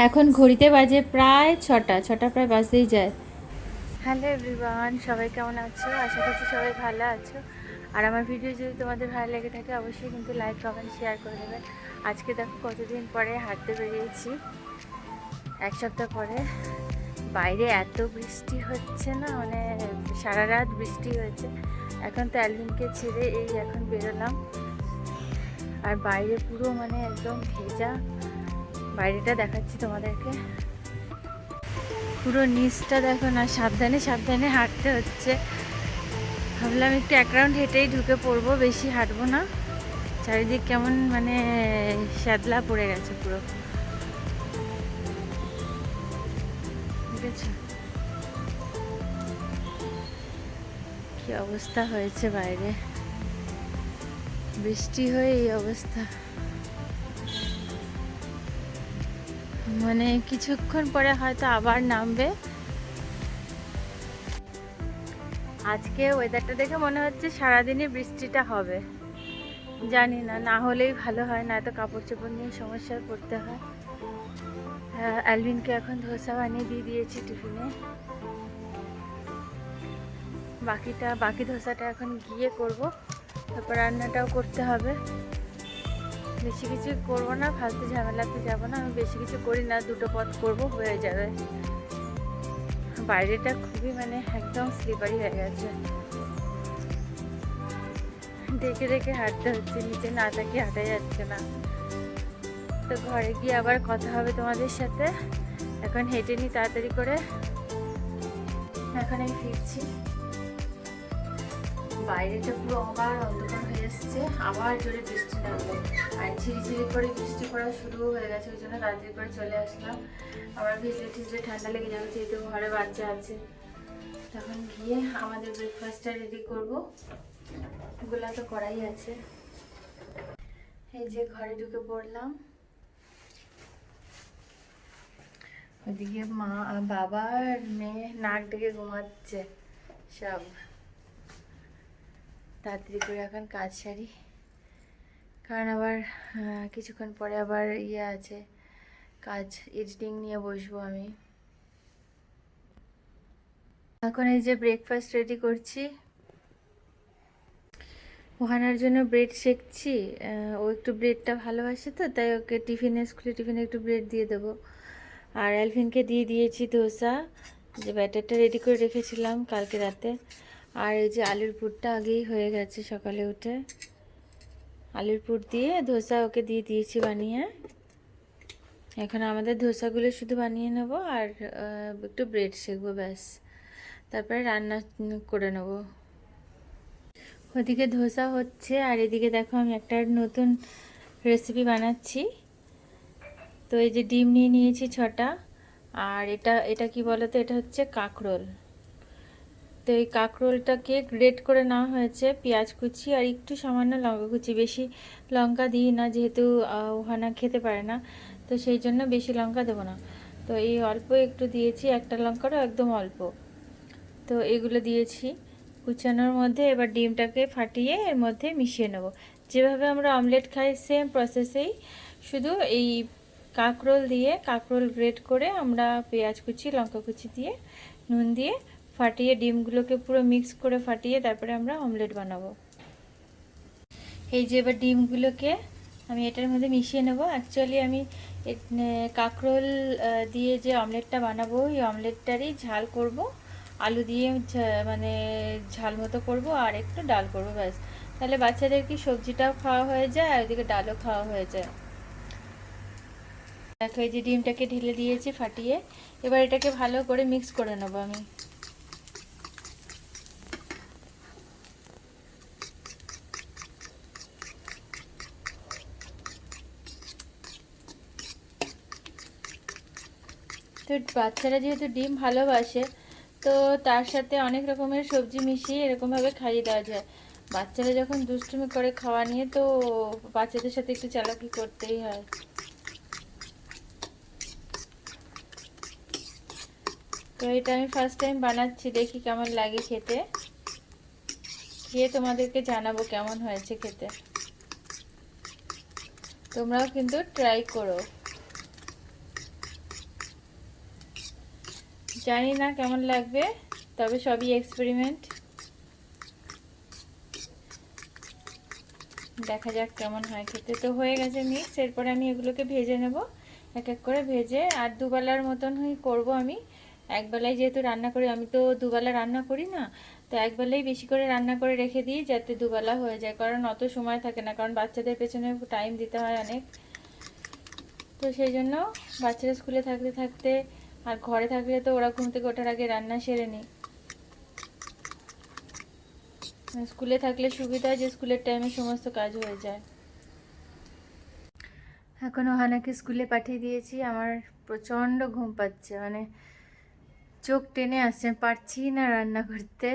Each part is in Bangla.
এখন ঘড়িতে বাজে প্রায় ছটা প্রায় বাজতেই যায়। হ্যালো এভরিওয়ান, সবাই কেমন আছো? আশা করছি সবাই ভালো আছো। আর আমার ভিডিও যদি তোমাদের ভালো লেগে থাকে অবশ্যই কিন্তু লাইক কমেন্ট শেয়ার করে দেবে। আজকে দেখো কতদিন পরে হাঁটতে বেরিয়েছি, এক সপ্তাহ পরে। বাইরে এত বৃষ্টি হচ্ছে না, মানে সারা রাত বৃষ্টি হয়েছে। এখন তো অ্যালভিনকে ছেড়ে এই এখন বেরোলাম, আর বাইরে পুরো মানে একদম ভেজা। বাইরেটা দেখাচ্ছি তোমাদেরকে, পুরো নিচটা দেখো না। সাবধানে সাবধানে হাঁটতে হচ্ছে। ভাবলাম একটু এক রাউন্ড হেঁটেই ঢুকে পড়বো, বেশি হাঁটবো না। চারিদিক কেমন মানে শ্যাদলা পড়ে গেছে পুরো, ঠিক আছে? কি অবস্থা হয়েছে বাইরে, বৃষ্টি হয়ে এই অবস্থা। মানে কিছুক্ষণ পরে হয়তো আবার নামবে। আজকে ওয়েদারটা দেখে মনে হচ্ছে সারাদিনই বৃষ্টিটা হবে। জানি না, না হলেই ভালো হয়, না তো কাপড় চোপড় নিয়ে সমস্যায় পড়তে হয়। অ্যালভিনকে এখন ধোসা বানিয়ে দিয়ে দিয়েছি টিফিনে। বাকি ধোসাটা এখন গিয়ে করব, তারপর রান্নাটাও করতে হবে। বেশি কিছু করবো না, ফালতু ঝামেলাতে যাবো না। আমি বেশি কিছু করি না, দুটো পদ করব, হয়ে যাবে। বাইরেটা খুবই মানে একদম স্লিপারি হয়ে গেছে, দেখে দেখে হাঁটতে হচ্ছে, নিচে না তাকিয়ে হাঁটা যাচ্ছে না। তো ঘরে গিয়ে আবার কথা হবে তোমাদের সাথে। এখন হেঁটে নি তাড়াতাড়ি করে। এখন আমি ফিরছি। বাইরেটা পুরো আবার অন্ধকার হয়ে এসছে, আবার জোরে বৃষ্টি নামবে। আর ঝিরিঝিরি করে বৃষ্টি পড়া শুরু হয়ে গেছে, ওই জন্য তাড়াতাড়ি করে চলে আসলাম। আবার ভিজলে টিজলে ঠান্ডা লেগে যাবে, যেহেতু ঘরে বাচ্চা আছে। তখন গিয়ে আমাদের ব্রেকফাস্টটা রেডি করবো। ওগুলা তো করাই আছে। এই যে ঘরে ঢুকে পড়লাম। ওদিকে মা বাবা আর মেয়ে নাক ডেকে ঘুমাচ্ছে সব। তাড়াতাড়ি করে এখন কাজ সারি, কারণ আবার কিছুক্ষণ পরে আবার ইয়ে আছে, কাজ এডিটিং নিয়ে বসবো আমি। এখন এই যে ব্রেকফাস্ট রেডি করছি। ওহানার জন্য ব্রেড শেখছি। ও একটু ব্রেডটা ভালোবাসে, তো তাই ওকে স্কুলে টিফিনে একটু ব্রেড দিয়ে দেবো। আর অ্যালভিনকে দিয়ে দিয়েছি ধোসা, যে ব্যাটারটা রেডি করে রেখেছিলাম কালকে রাতে। আর এই যে আলুর পুরটা আগেই হয়ে গেছে, সকালে উঠে আলুর পুর দিয়ে ধোসা ওকে দিয়ে দিয়েছি বানিয়ে। এখন আমাদের ধোসাগুলো শুধু বানিয়ে নেব, আর একটু ব্রেড শেখবো, ব্যাস। তারপরে রান্না করে নেব। ওদিকে ধোসা হচ্ছে, আর এদিকে দেখো আমি একটা নতুন রেসিপি বানাচ্ছি। তো এই যে ডিম নিয়ে নিয়েছি 6টা। আর এটা এটা কি বলতো, এটা হচ্ছে কাঁকরোল। তো এই কাঁকরোলটাকে গ্রেট করে নেওয়া হয়েছে, পেঁয়াজ কুচি আর একটু সামান্য লঙ্কা কুচি। বেশি লঙ্কা দিই না, যেহেতু ওহানা খেতে পারে না, তো সেই জন্য বেশি লঙ্কা দেবো না। তো এই অল্প একটু দিয়েছি, একটা লঙ্কারও একদম অল্প। তো এগুলো দিয়েছি কুচানোর মধ্যে। এবার ডিমটাকে ফাটিয়ে এর মধ্যে মিশিয়ে নেব, যেভাবে আমরা অমলেট খাই সেম প্রসেসেই। শুধু এই কাঁকরোল গ্রেট করে আমরা পেঁয়াজ কুচি লঙ্কা কুচি দিয়ে নুন দিয়ে ফাটিয়ে ডিমগুলোকে পুরো মিক্স করে ফাটিয়ে তারপরে আমরা অমলেট বানাবো। এই যে এবার ডিমগুলোকে আমি এটার মধ্যে মিশিয়ে নেব। অ্যাকচুয়ালি আমি কাঁকরোল দিয়ে যে অমলেটটা বানাবো, এই অমলেটটারই ঝাল করব। আলু দিয়ে মানে ঝাল মতো করবো, আর একটু ডাল করবো, ব্যাস। তাহলে বাচ্চাদের কি সবজিটাও খাওয়া হয়ে যায়, আর ওদিকে ডালও খাওয়া হয়ে যায়। দেখো এই যে ডিমটাকে ঢেলে দিয়েছি ফাটিয়ে। এবার এটাকে ভালো করে মিক্স করে নেবো আমি। তো বাচ্চারা যেহেতু ডিম ভালোবাসে, তো তার সাথে অনেক রকমের সবজি মিশিয়ে এরকমভাবে খাইয়ে দেওয়া যায়। বাচ্চারা যখন দুষ্টুমি করে খাওয়া নিয়ে, তো বাচ্চাদের সাথে একটু চালাকি করতেই হয়। তো এটা আমি ফার্স্ট টাইম বানাচ্ছি, দেখি কেমন লাগে খেতে। খেয়ে তোমাদেরকে জানাবো কেমন হয়েছে খেতে। তোমরাও কিন্তু ট্রাই করো। জানি না কেমন লাগবে, তবে সবই এক্সপেরিমেন্ট। দেখা যাক কেমন হয় খেতে। তো হয়ে গেছে মিক্স। এরপরে আমি এগুলোকে ভেজে নেব, এক এক করে ভেজে। আর দুবেলার মতনই করব আমি। একবেলায় যেহেতু রান্না করি, আমি তো দুবেলা রান্না করি না, তো একবেলাই বেশি করে রান্না করে রেখে দিই যাতে দুবেলা হয়ে যায়, কারণ অত সময় থাকে না, কারণ বাচ্চাদের পেছনে টাইম দিতে হয় অনেক। তো সেই জন্য বাচ্চারা স্কুলে থাকতে থাকতে আর ঘরে থাকলে তো ওরা ঘুম থেকে ওঠার আগে রান্না সেরে নিই। স্কুলে থাকলে সুবিধা, যে স্কুলের টাইমে সমস্ত কাজ হয়ে যায়। এখন ওহানাকে স্কুলে পাঠিয়ে দিয়েছি। আমার প্রচণ্ড ঘুম পাচ্ছে, মানে চোখ টেনে আসছে, পারছি না রান্না করতে।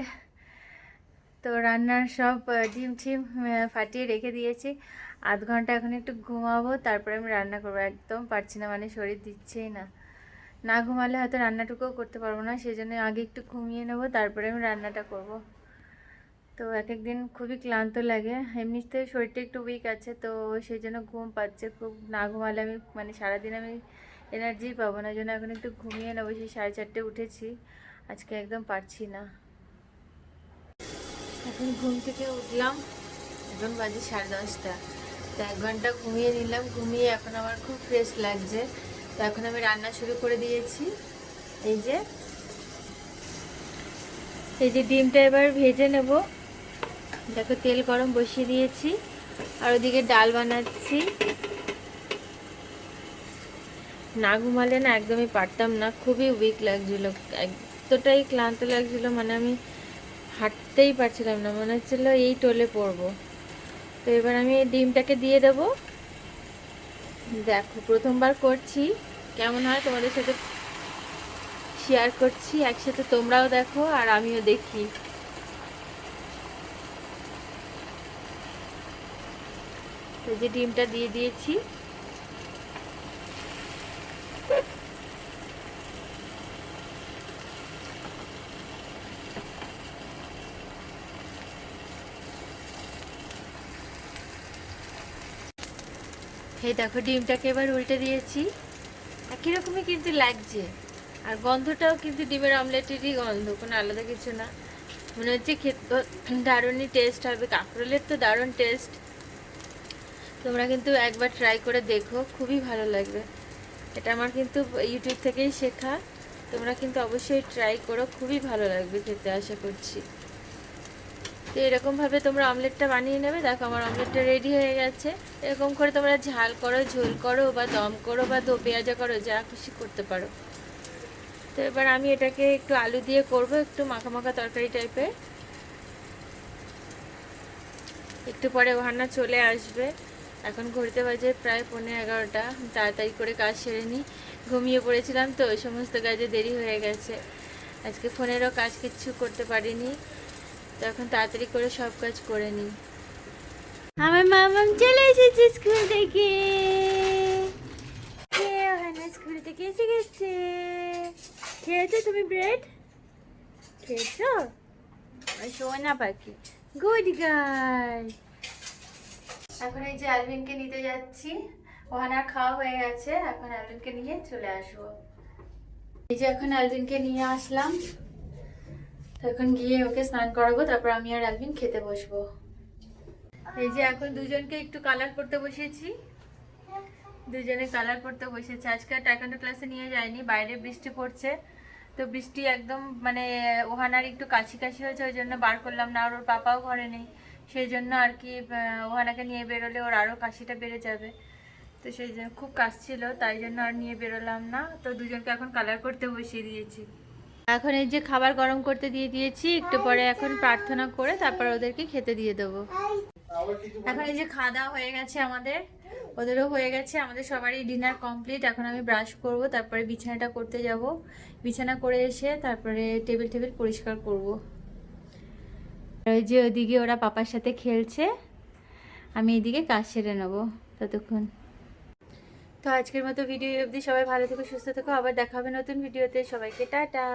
তো রান্নার সব ডিম টিম ফাটিয়ে রেখে দিয়েছি। আধ ঘন্টা এখন একটু ঘুমাবো, তারপরে আমি রান্না করবো। একদম পারছি না, মানে শরীর দিচ্ছেই না। না ঘুমালে হয়তো রান্নাটুকুও করতে পারবো না, সেই জন্য আগে একটু ঘুমিয়ে নেবো, তারপরে আমি রান্নাটা করব। তো এক একদিন খুবই ক্লান্ত লাগে, এমনিতে শরীরটা একটু উইক আছে, তো সেই জন্য ঘুম পাচ্ছে খুব। না ঘুমালে আমি মানে সারাদিন আমি এনার্জি পাবো না, জন্য এখন একটু ঘুমিয়ে নেবো। সেই 4:30 উঠেছি, আজকে একদম পারছি না। এখন ঘুম থেকে উঠলাম, এখন বাজে 10:30। তো 1 ঘন্টা ঘুমিয়ে নিলাম, ঘুমিয়ে এখন আমার খুব ফ্রেশ লাগছে। তো এখন আমি রান্না শুরু করে দিয়েছি। এই যে ডিমটা এবার ভেজে নেব। দেখো তেল গরম বসিয়ে দিয়েছি, আর ওদিকে ডাল বানাচ্ছি। না ঘুমালে না একদমই পারতাম না, খুবই উইক লাগছিল, এতটাই ক্লান্ত লাগছিল, মানে আমি হাঁটতেই পারছিলাম না, মনে হচ্ছিল এই টলে পড়বো। তো এবার আমি এই ডিমটাকে দিয়ে দেব। দেখো প্রথমবার করছি, কেমন হয় তোমাদের সাথে শেয়ার করছি, একসাথে তোমরাও দেখো আর আমিও দেখি। তো যে ডিমটা দিয়ে দিয়েছি, এই দেখো ডিমটাকে এবার উল্টে দিয়েছি। একই রকমই কিন্তু লাগছে, আর গন্ধটাও কিন্তু ডিমের অমলেটেরই গন্ধ, কোনো আলাদা কিছু না। মনে হচ্ছে খেতে দারুণই টেস্ট হবে, কাঁকরোলের তো দারুণ টেস্ট। তোমরা কিন্তু একবার ট্রাই করে দেখো, খুবই ভালো লাগবে। এটা আমার কিন্তু ইউটিউব থেকেই শেখা, তোমরা কিন্তু অবশ্যই ট্রাই করো, খুবই ভালো লাগবে খেতে, আশা করছি। তো এরকমভাবে তোমরা অমলেটটা বানিয়ে নেবে। দেখো আমার অমলেটটা রেডি হয়ে গেছে। এরকম করে তোমরা ঝাল করো, ঝোল করো, বা দম করো, বা দো পেঁয়াজা করো, যা খুশি করতে পারো। তো এবার আমি এটাকে একটু আলু দিয়ে করব, একটু মাখা মাখা তরকারি টাইপের। একটু পরে ওহানা চলে আসবে। এখন ঘুরতে বাজে প্রায় 11:15। তাড়াতাড়ি করে কাজ সেরে নিই, ঘুমিয়ে পড়েছিলাম তো, ওই সমস্ত কাজে দেরি হয়ে গেছে। আজকে ফোনেরও কাজ কিচ্ছু করতে পারিনি, তো এখন তাড়াতাড়ি করে সব কাজ করে নিই। আমার মামাম চলে এসেছে স্কুল থেকে। ওহানা স্কুল থেকে এসে গেছে। খেয়েছো তুমি ব্রেড? খেয়েছো? সোনা পাখি, গুড গার্ল। এখন এই যে অ্যালভিনকে নিতে যাচ্ছি। ওহানার খাওয়া হয়ে গেছে, এখন অ্যালভিনকে নিয়ে চলে আসবো। এই যে এখন অ্যালভিনকে নিয়ে আসলাম, তো এখন গিয়ে ওকে স্নান করাবো, তারপর আমি আর অ্যালভিন খেতে বসবো। এই যে এখন দুজনকে একটু কালার করতে বসেছি, দুজনে কালার করতে বসেছে। আজকে টাইকোয়ান্ডো ক্লাসে নিয়ে যায়নি, বাইরে বৃষ্টি পড়ছে, তো বৃষ্টি একদম মানে ওহানার একটু কাশি কাশি হয়েছে, ওই জন্য বার করলাম না। আর ওর পাপাও ঘরে নেই, সেই জন্য আর কি ওহানাকে নিয়ে বেরোলে ওর আরও কাশিটা বেড়ে যাবে, তো সেই জন্য খুব কাশছিল, তাই জন্য আর নিয়ে বেরোলাম না। তো দুজনকে এখন কালার করতে বসিয়ে দিয়েছি। এখন এই যে খাবার গরম করতে দিয়ে দিয়েছি, একটু পরে এখন প্রার্থনা করে তারপর ওদেরকে খেতে দিয়ে দেবো। এখন এই যে খাওয়া দাওয়া হয়ে গেছে আমাদের, ওদেরও হয়ে গেছে, আমাদের সবারই ডিনার কমপ্লিট। এখন আমি ব্রাশ করব, তারপরে বিছানাটা করতে যাব। বিছানা করে এসে তারপরে টেবিল পরিষ্কার করব। ওই যে ওদিকে ওরা পাপার সাথে খেলছে, আমি এদিকে কাজ সেরে নেবো ততক্ষণ। তো আজকের মতো ভিডিও অবধি, সবাই ভালো থেকো, সুস্থ থেকো, আবার দেখা হবে নতুন ভিডিওতে। সবাইকে টাটা।